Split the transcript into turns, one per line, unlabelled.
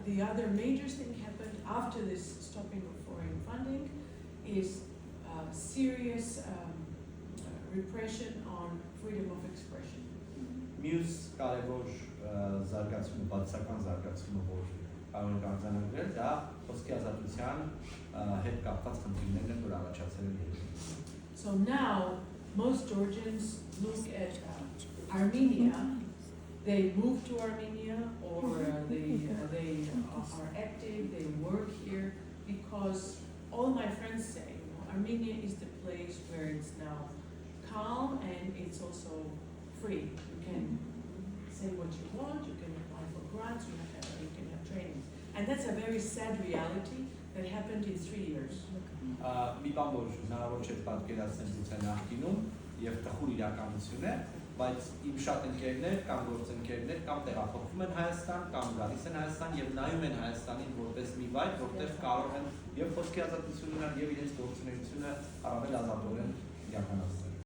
the other major thing happened after this stopping of foreign funding is serious repression on freedom of expression.
Մյուս կարևոր զարգացումը, բացական զարգացումը, որ կարող ենք արձանագրել, դա խոսքի ազատության հետ կապված խնդիրներն են, որ առաջացել են երկրում։
So now most Georgians look at Armenia. They move to Armenia, or they are active. They work here because all my friends say, Armenia is the place where it's now calm and it's also free. You can say what you want, you can apply for grants, you can have trainings. And that's a very sad reality that happened in 3 years.
Մի բան որ հնարավոր չէ պատկերացնել գուցե նախկինում եւ տխուր իրականություն է, բայց իմ շատ ընկերներ կամ գործընկերներ կամ տեղափոխվում են Հայաստան կամ գալիս են Հայաստան եւ նայում են Հայաստանին որպես մի վայր, որտեղ կարող են եւ խոսքի ազատություն ունենալ եւ իրենց գործունեությունը առավել ազատորեն իրականացնել։